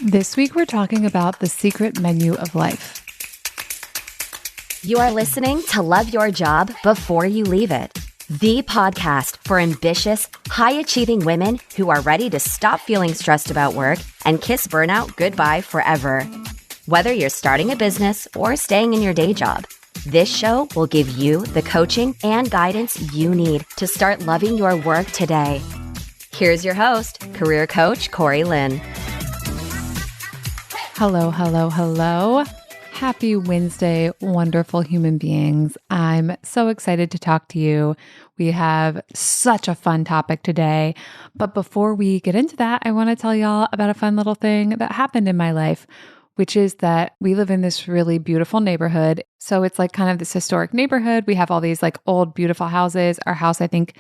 This week, we're talking about the secret menu of life. You are listening to Love Your Job Before You Leave It, the podcast for ambitious, high-achieving women who are ready to stop feeling stressed about work and kiss burnout goodbye forever. Whether you're starting a business or staying in your day job, this show will give you the coaching and guidance you need to start loving your work today. Here's your host, career coach Corey Lynn. Hello, hello, hello. Happy Wednesday, wonderful human beings. I'm so excited to talk to you. We have such a fun topic today. But before we get into that, I want to tell y'all about a fun little thing that happened in my life, which is that we live in this really beautiful neighborhood. So it's like kind of this historic neighborhood. We have all these like old, beautiful houses. Our house, I think,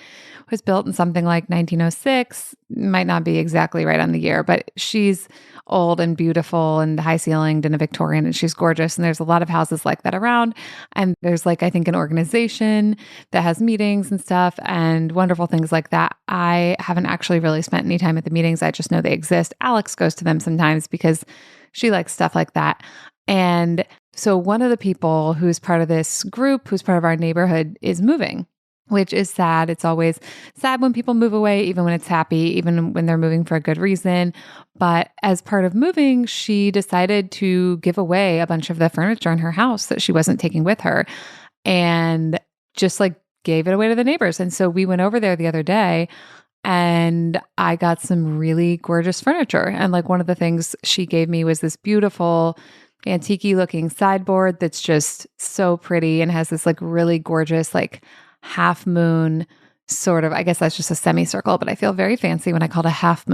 was built in something like 1906. Might not be exactly right on the year, but she's old and beautiful and high ceilinged and a Victorian, and she's gorgeous. And there's a lot of houses like that around. And there's like, I think, an organization that has meetings and stuff and wonderful things like that. I haven't actually really spent any time at the meetings. I just know they exist. Alex goes to them sometimes because she likes stuff like that. And so one of the people who's part of this group, who's part of our neighborhood, is moving, which is sad. It's always sad when people move away, even when it's happy, even when they're moving for a good reason. But as part of moving, she decided to give away a bunch of the furniture in her house that she wasn't taking with her, and just like gave it away to the neighbors. And so we went over there the other day, and I got some really gorgeous furniture. And like one of the things she gave me was this beautiful antique-y looking sideboard that's just so pretty and has this like really gorgeous like half moon sort of, I guess that's just a semicircle, but I feel very fancy when I call it a half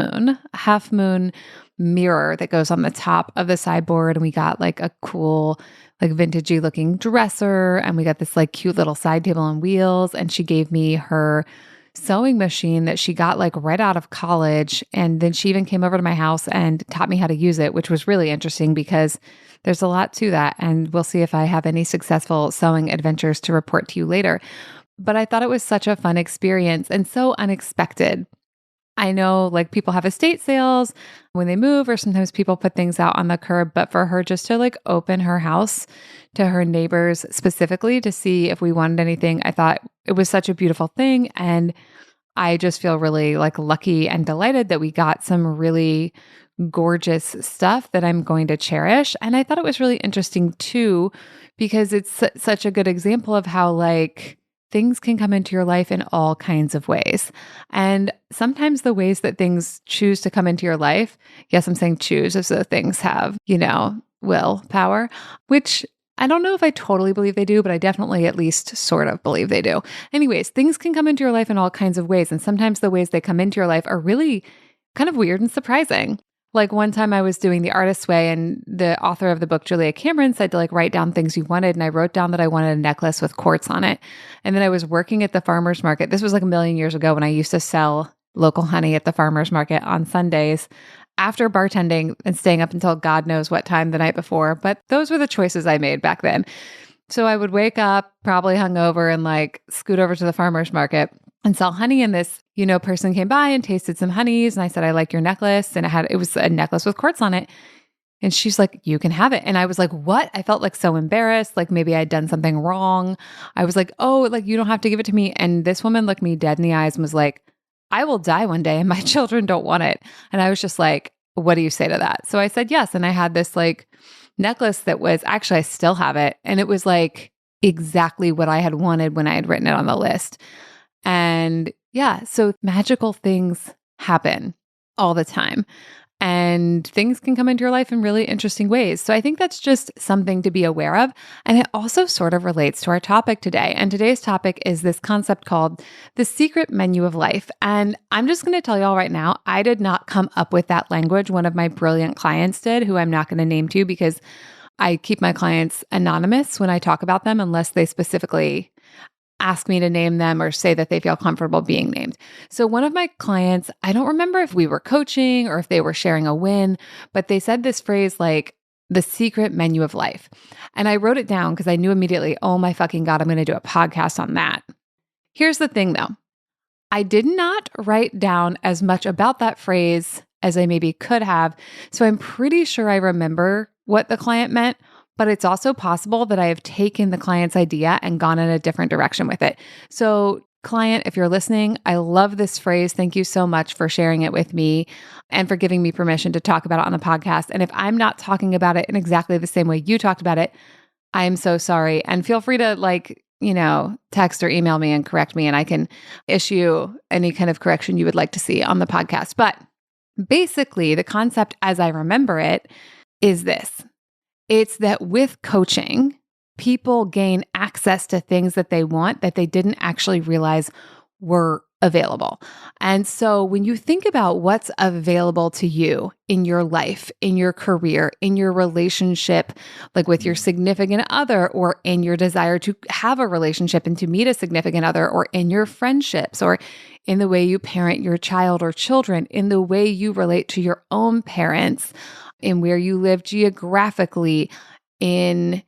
moon mirror that goes on the top of the sideboard. And we got like a cool, like vintagey looking dresser. And we got this like cute little side table on wheels. And she gave me her sewing machine that she got like right out of college. And then she even came over to my house and taught me how to use it, which was really interesting because there's a lot to that. And we'll see if I have any successful sewing adventures to report to you later. But I thought it was such a fun experience and so unexpected. I know like people have estate sales when they move, or sometimes people put things out on the curb, but for her just to like open her house to her neighbors specifically to see if we wanted anything, I thought it was such a beautiful thing. And I just feel really like lucky and delighted that we got some really gorgeous stuff that I'm going to cherish. And I thought it was really interesting too, because it's such a good example of how like things can come into your life in all kinds of ways. And sometimes the ways that things choose to come into your life, yes, I'm saying choose as though things have, willpower, which I don't know if I totally believe they do, but I definitely at least sort of believe they do. Anyways, things can come into your life in all kinds of ways. And sometimes the ways they come into your life are really kind of weird and surprising. Like one time I was doing The Artist's Way, and the author of the book, Julia Cameron, said to like write down things you wanted. And I wrote down that I wanted a necklace with quartz on it. And then I was working at the farmer's market. This was like a million years ago when I used to sell local honey at the farmer's market on Sundays after bartending and staying up until God knows what time the night before. But those were the choices I made back then. So I would wake up probably hungover and like scoot over to the farmer's market and sell honey. And this, person came by and tasted some honeys. And I said, I like your necklace. And it was a necklace with quartz on it. And she's like, you can have it. And I was like, what? I felt like so embarrassed. Like maybe I'd done something wrong. I was like, oh, like you don't have to give it to me. And this woman looked me dead in the eyes and was like, I will die one day and my children don't want it. And I was just like, what do you say to that? So I said yes. And I had this like necklace that was actually, I still have it. And it was like exactly what I had wanted when I had written it on the list. And yeah, so magical things happen all the time. And things can come into your life in really interesting ways. So I think that's just something to be aware of. And it also sort of relates to our topic today. And today's topic is this concept called the secret menu of life. And I'm just going to tell y'all right now, I did not come up with that language. One of my brilliant clients did, who I'm not going to name to you because I keep my clients anonymous when I talk about them unless they specifically ask me to name them or say that they feel comfortable being named. So one of my clients, I don't remember if we were coaching or if they were sharing a win, but they said this phrase like the secret menu of life. And I wrote it down because I knew immediately, oh my fucking God, I'm going to do a podcast on that. Here's the thing though. I did not write down as much about that phrase as I maybe could have. So I'm pretty sure I remember what the client meant, but it's also possible that I have taken the client's idea and gone in a different direction with it. So client, if you're listening, I love this phrase. Thank you so much for sharing it with me and for giving me permission to talk about it on the podcast. And if I'm not talking about it in exactly the same way you talked about it, I'm so sorry. And feel free to text or email me and correct me, and I can issue any kind of correction you would like to see on the podcast. But basically, the concept as I remember it is this. It's that with coaching, people gain access to things that they want that they didn't actually realize were available. And so when you think about what's available to you in your life, in your career, in your relationship, like with your significant other, or in your desire to have a relationship and to meet a significant other, or in your friendships, or in the way you parent your child or children, in the way you relate to your own parents, in where you live geographically, in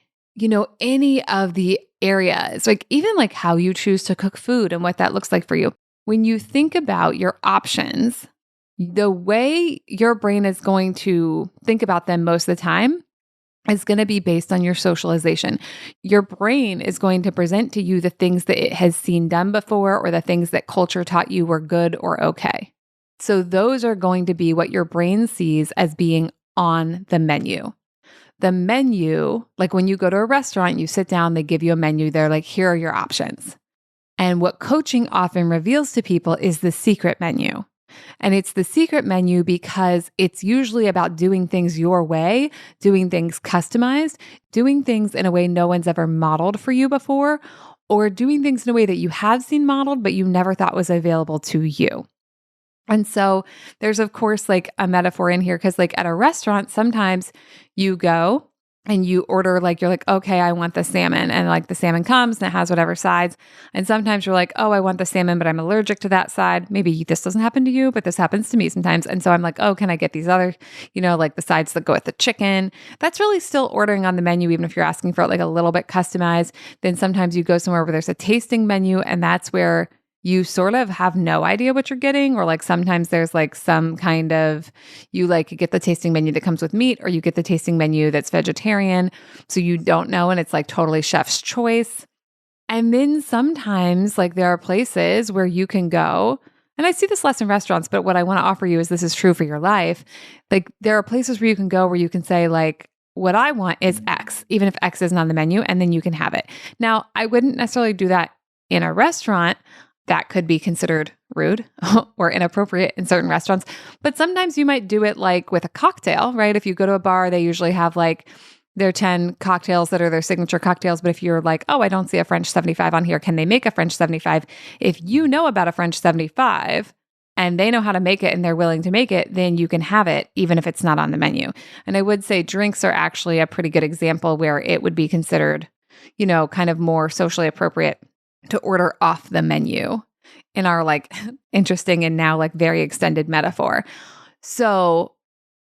any of the areas, like even like how you choose to cook food and what that looks like for you. When you think about your options, the way your brain is going to think about them most of the time is going to be based on your socialization. Your brain is going to present to you the things that it has seen done before, or the things that culture taught you were good or okay. So those are going to be what your brain sees as being on the menu. The menu, like when you go to a restaurant, you sit down, they give you a menu. They're like, here are your options. And what coaching often reveals to people is the secret menu. And it's the secret menu because it's usually about doing things your way, doing things customized, doing things in a way no one's ever modeled for you before, or doing things in a way that you have seen modeled, but you never thought was available to you. And so there's, of course, like a metaphor in here, because like at a restaurant, sometimes you go and you order, like, you're like, okay, I want the salmon. And like the salmon comes and it has whatever sides. And sometimes you're like, oh, I want the salmon, but I'm allergic to that side. Maybe this doesn't happen to you, but this happens to me sometimes. And so I'm like, oh, can I get these other, like the sides that go with the chicken? That's really still ordering on the menu, even if you're asking for it like a little bit customized. Then sometimes you go somewhere where there's a tasting menu, and that's where you sort of have no idea what you're getting, or like sometimes there's like some kind of, you like get the tasting menu that comes with meat, or you get the tasting menu that's vegetarian. So you don't know, and it's like totally chef's choice. And then sometimes like there are places where you can go, and I see this less in restaurants, but what I want to offer you is this is true for your life. Like there are places where you can go where you can say like, what I want is X, even if X isn't on the menu, and then you can have it. Now, I wouldn't necessarily do that in a restaurant. That could be considered rude or inappropriate in certain restaurants. But sometimes you might do it like with a cocktail, right? If you go to a bar, they usually have like their 10 cocktails that are their signature cocktails. But if you're like, oh, I don't see a French 75 on here, can they make a French 75? If you know about a French 75 and they know how to make it and they're willing to make it, then you can have it even if it's not on the menu. And I would say drinks are actually a pretty good example where it would be considered, kind of more socially appropriate to order off the menu in our like interesting and now like very extended metaphor. So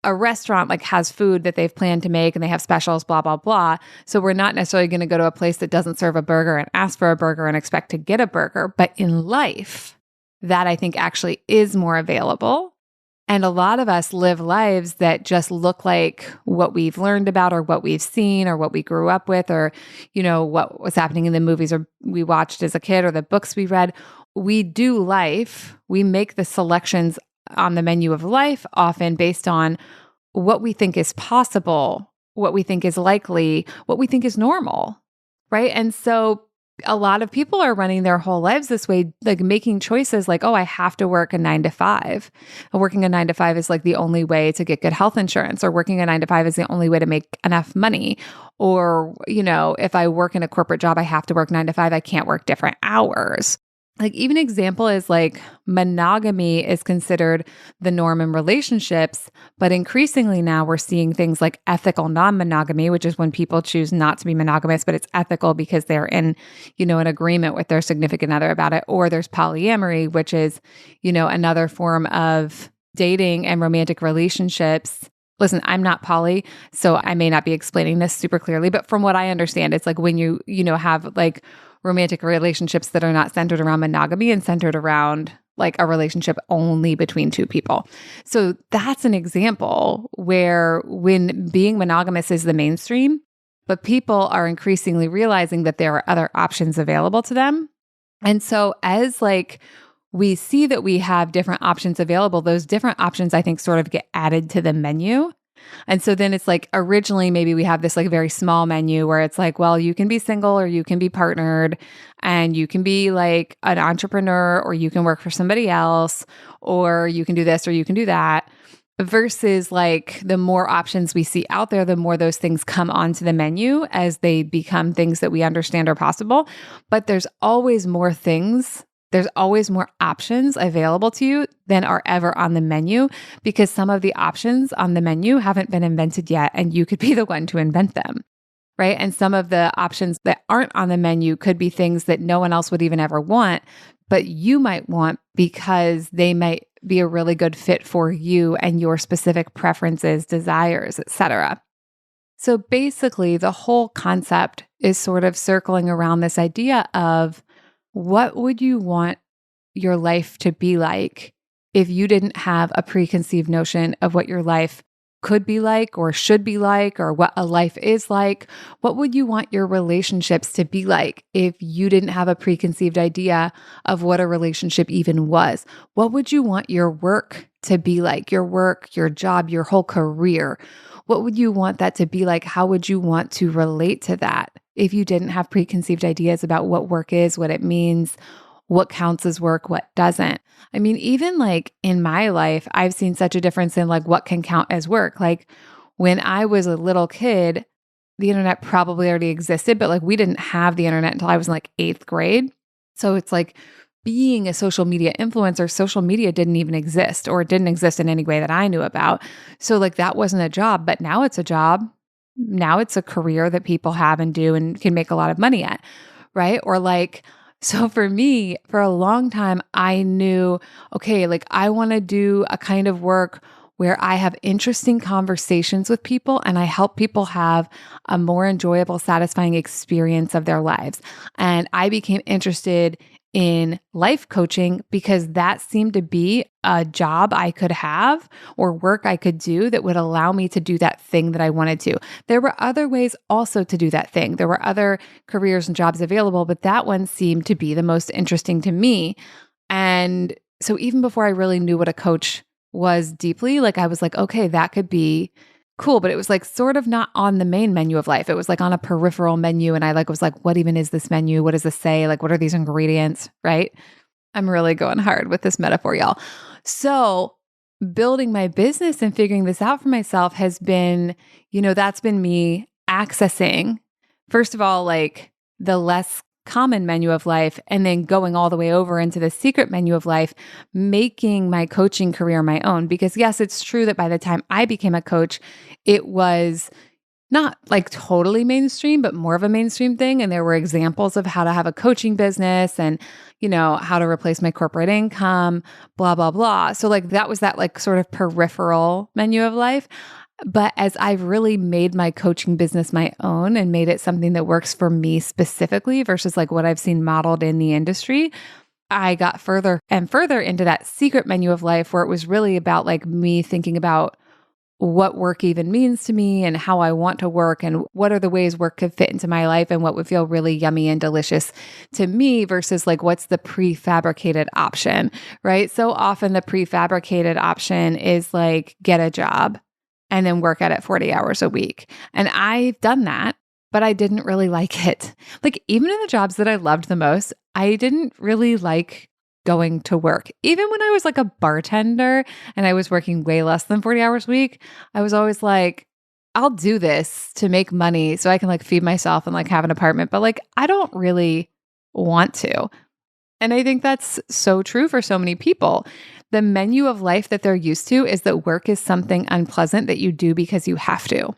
a restaurant like has food that they've planned to make and they have specials, blah, blah, blah. So we're not necessarily going to go to a place that doesn't serve a burger and ask for a burger and expect to get a burger. But in life, that I think actually is more available. And a lot of us live lives that just look like what we've learned about or what we've seen or what we grew up with or, what was happening in the movies or we watched as a kid or the books we read. We do life. We make the selections on the menu of life often based on what we think is possible, what we think is likely, what we think is normal, right? And so a lot of people are running their whole lives this way, like making choices like, oh, I have to work a 9 to 5. And working a 9 to 5 is like the only way to get good health insurance, or working a 9 to 5 is the only way to make enough money. Or, if I work in a corporate job, I have to work 9 to 5. I can't work different hours. Like even example is like monogamy is considered the norm in relationships, but increasingly now we're seeing things like ethical non-monogamy, which is when people choose not to be monogamous, but it's ethical because they're in, an agreement with their significant other about it. Or there's polyamory, which is, another form of dating and romantic relationships. Listen, I'm not poly, so I may not be explaining this super clearly, but from what I understand, it's like when you have like romantic relationships that are not centered around monogamy and centered around like a relationship only between two people. So that's an example where when being monogamous is the mainstream, but people are increasingly realizing that there are other options available to them. And so as like we see that we have different options available, those different options, I think, sort of get added to the menu. And so then it's like originally maybe we have this like very small menu where it's like, well, you can be single or you can be partnered and you can be like an entrepreneur or you can work for somebody else or you can do this or you can do that. Versus like the more options we see out there, the more those things come onto the menu as they become things that we understand are possible. But there's always more things. There's always more options available to you than are ever on the menu because some of the options on the menu haven't been invented yet and you could be the one to invent them, right? And some of the options that aren't on the menu could be things that no one else would even ever want, but you might want because they might be a really good fit for you and your specific preferences, desires, etc. So basically, the whole concept is sort of circling around this idea of what would you want your life to be like if you didn't have a preconceived notion of what your life could be like or should be like or what a life is like? What would you want your relationships to be like if you didn't have a preconceived idea of what a relationship even was? What would you want your work to be like? Your work, your job, your whole career. What would you want that to be like? How would you want to relate to that if you didn't have preconceived ideas about what work is, what it means, what counts as work, what doesn't? I mean, even like in my life, I've seen such a difference in like what can count as work. Like when I was a little kid, the internet probably already existed, but like we didn't have the internet until I was in like 8th grade. So it's like being a social media influencer, social media didn't even exist or it didn't exist in any way that I knew about. So like that wasn't a job, but now it's a job. Now it's a career that people have and do and can make a lot of money at, right? Or like, so for me, for a long time, I knew, okay, like I want to do a kind of work where I have interesting conversations with people and I help people have a more enjoyable, satisfying experience of their lives. And I became interested in life coaching because that seemed to be a job I could have or work I could do that would allow me to do that thing that I wanted to. There were other ways also to do that thing. There were other careers and jobs available, but that one seemed to be the most interesting to me. And so even before I really knew what a coach was deeply, like I was like, okay, that could be cool, but it was like sort of not on the main menu of life. It was like on a peripheral menu. And I like was like, what even is this menu? What does this say? Like, what are these ingredients? Right? I'm really going hard with this metaphor, y'all. So building my business and figuring this out for myself has been, that's been me accessing, first of all, like the less common menu of life, and then going all the way over into the secret menu of life, making my coaching career my own. Because yes, it's true that by the time I became a coach, it was not like totally mainstream, but more of a mainstream thing. And there were examples of how to have a coaching business and, how to replace my corporate income, blah, blah, blah. So like that was that like sort of peripheral menu of life. But as I've really made my coaching business my own and made it something that works for me specifically versus like what I've seen modeled in the industry, I got further and further into that secret menu of life where it was really about like me thinking about what work even means to me and how I want to work and what are the ways work could fit into my life and what would feel really yummy and delicious to me versus like what's the prefabricated option, right? So often the prefabricated option is like get a job and then work at it 40 hours a week. And I've done that, but I didn't really like it. Like even in the jobs that I loved the most, I didn't really like going to work. Even when I was like a bartender and I was working way less than 40 hours a week, I was always like, I'll do this to make money so I can like feed myself and like have an apartment, but like I don't really want to. And I think that's so true for so many people. The menu of life that they're used to is that work is something unpleasant that you do because you have to.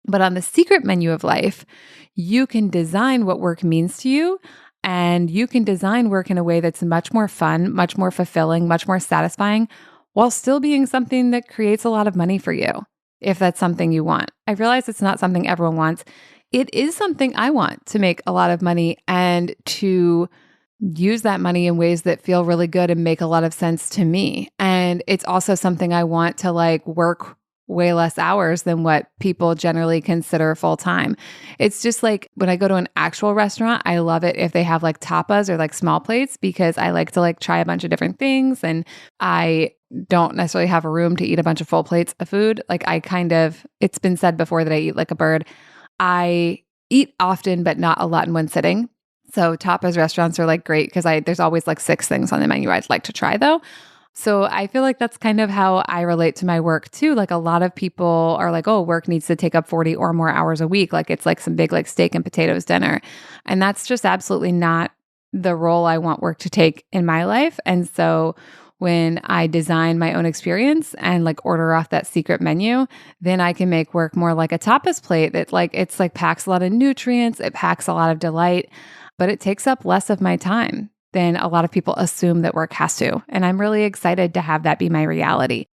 But on the secret menu of life, you can design what work means to you, and you can design work in a way that's much more fun, much more fulfilling, much more satisfying, while still being something that creates a lot of money for you, if that's something you want. I realize it's not something everyone wants. It is something I want, to make a lot of money and to use that money in ways that feel really good and make a lot of sense to me. And it's also something I want to like work way less hours than what people generally consider full time. It's just like when I go to an actual restaurant, I love it if they have like tapas or like small plates because I like to like try a bunch of different things and I don't necessarily have a room to eat a bunch of full plates of food. Like it's been said before that I eat like a bird. I eat often, but not a lot in one sitting. So tapas restaurants are like great because there's always like 6 things on the menu I'd like to try though. So I feel like that's kind of how I relate to my work too. Like a lot of people are like, oh, work needs to take up 40 or more hours a week. Like it's like some big like steak and potatoes dinner. And that's just absolutely not the role I want work to take in my life. And so when I design my own experience and like order off that secret menu, then I can make work more like a tapas plate that it's like packs a lot of nutrients, it packs a lot of delight, but it takes up less of my time than a lot of people assume that work has to. And I'm really excited to have that be my reality.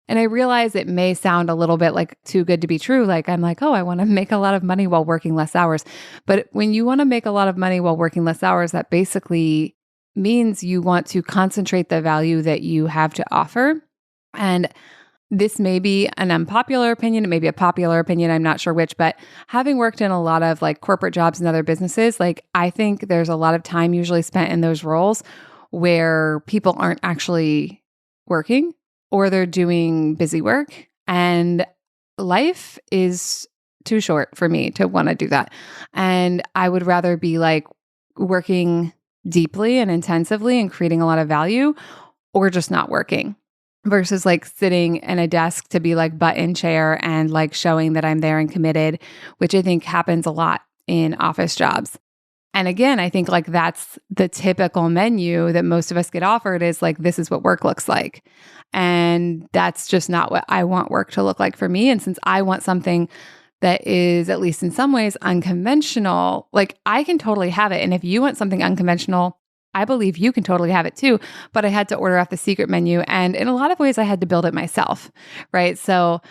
And I realize it may sound a little bit like too good to be true. Like I'm like, oh, I want to make a lot of money while working less hours. But when you want to make a lot of money while working less hours, that basically means you want to concentrate the value that you have to offer. And this may be an unpopular opinion, it may be a popular opinion, I'm not sure which, but having worked in a lot of like corporate jobs and other businesses, like I think there's a lot of time usually spent in those roles where people aren't actually working or they're doing busy work. And life is too short for me to want to do that. And I would rather be like working deeply and intensively and creating a lot of value or just not working. Versus like sitting in a desk to be like butt in chair and like showing that I'm there and committed, which I think happens a lot in office jobs. And again, I think like that's the typical menu that most of us get offered is like, this is what work looks like. And that's just not what I want work to look like for me. And since I want something that is at least in some ways unconventional, like I can totally have it. And if you want something unconventional, I believe you can totally have it too, but I had to order off the secret menu. And in a lot of ways, I had to build it myself, right? So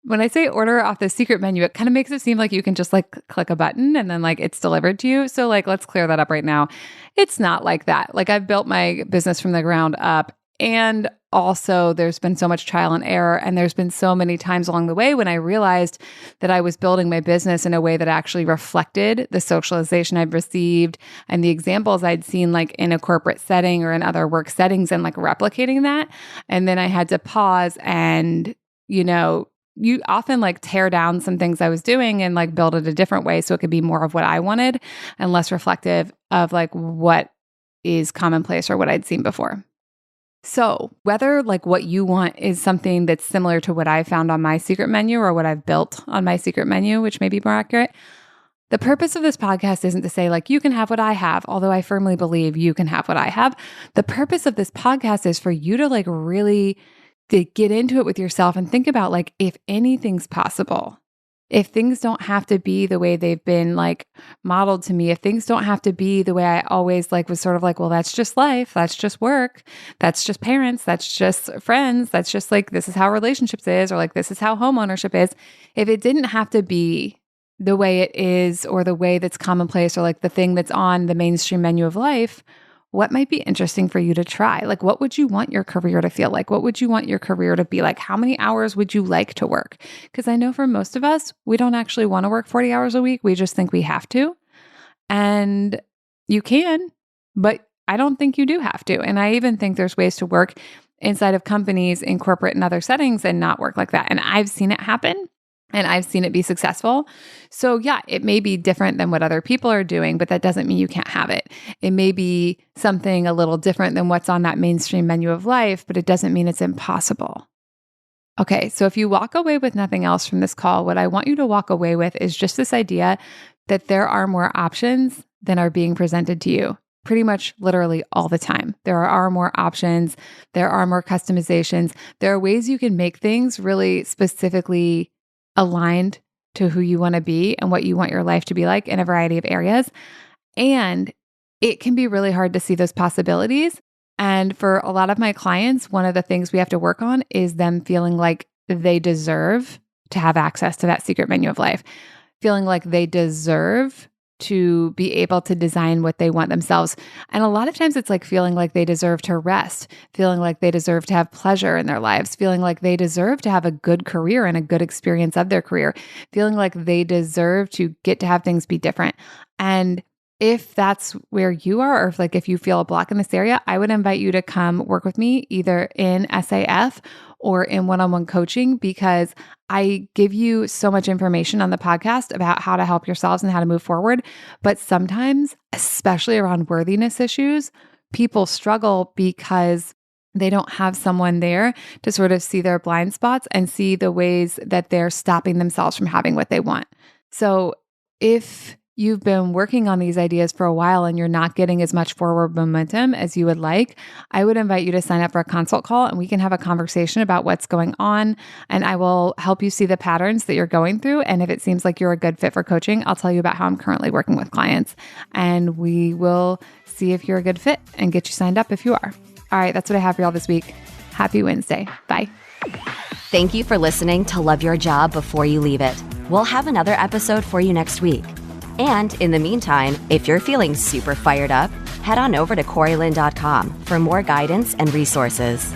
when I say order off the secret menu, it kind of makes it seem like you can just like click a button and then like it's delivered to you. So like, let's clear that up right now. It's not like that. Like I've built my business from the ground up. And also there's been so much trial and error. And there's been so many times along the way when I realized that I was building my business in a way that actually reflected the socialization I'd received and the examples I'd seen like in a corporate setting or in other work settings and like replicating that. And then I had to pause and, you often like tear down some things I was doing and like build it a different way so it could be more of what I wanted and less reflective of like what is commonplace or what I'd seen before. So whether like what you want is something that's similar to what I found on my secret menu or what I've built on my secret menu, which may be more accurate, the purpose of this podcast isn't to say like you can have what I have, although I firmly believe you can have what I have. The purpose of this podcast is for you to like really to get into it with yourself and think about like if anything's possible. If things don't have to be the way they've been like modeled to me, if things don't have to be the way I always like was sort of like, well, that's just life. That's just work. That's just parents. That's just friends. That's just like, this is how relationships is, or like, this is how home ownership is. If it didn't have to be the way it is, or the way that's commonplace, or like the thing that's on the mainstream menu of life, what might be interesting for you to try? Like, what would you want your career to feel like? What would you want your career to be like? How many hours would you like to work? Because I know for most of us, we don't actually want to work 40 hours a week. We just think we have to. And you can, but I don't think you do have to. And I even think there's ways to work inside of companies in corporate and other settings and not work like that. And I've seen it happen. And I've seen it be successful. So yeah, it may be different than what other people are doing, but that doesn't mean you can't have it. It may be something a little different than what's on that mainstream menu of life, but it doesn't mean it's impossible. Okay, so if you walk away with nothing else from this call, what I want you to walk away with is just this idea that there are more options than are being presented to you. Pretty much literally all the time. There are more options. There are more customizations. There are ways you can make things really specifically aligned to who you want to be and what you want your life to be like in a variety of areas. And it can be really hard to see those possibilities. And for a lot of my clients, one of the things we have to work on is them feeling like they deserve to have access to that secret menu of life, feeling like they deserve to be able to design what they want themselves. And a lot of times it's like feeling like they deserve to rest, feeling like they deserve to have pleasure in their lives, feeling like they deserve to have a good career and a good experience of their career, feeling like they deserve to get to have things be different. And if that's where you are, or if you feel a block in this area, I would invite you to come work with me either in SAF or in one-on-one coaching, because I give you so much information on the podcast about how to help yourselves and how to move forward. But sometimes, especially around worthiness issues, people struggle because they don't have someone there to sort of see their blind spots and see the ways that they're stopping themselves from having what they want. So if you've been working on these ideas for a while and you're not getting as much forward momentum as you would like, I would invite you to sign up for a consult call and we can have a conversation about what's going on. And I will help you see the patterns that you're going through. And if it seems like you're a good fit for coaching, I'll tell you about how I'm currently working with clients. And we will see if you're a good fit and get you signed up if you are. All right, that's what I have for y'all this week. Happy Wednesday. Bye. Thank you for listening to Love Your Job Before You Leave It. We'll have another episode for you next week. And in the meantime, if you're feeling super fired up, head on over to CoreyLynn.com for more guidance and resources.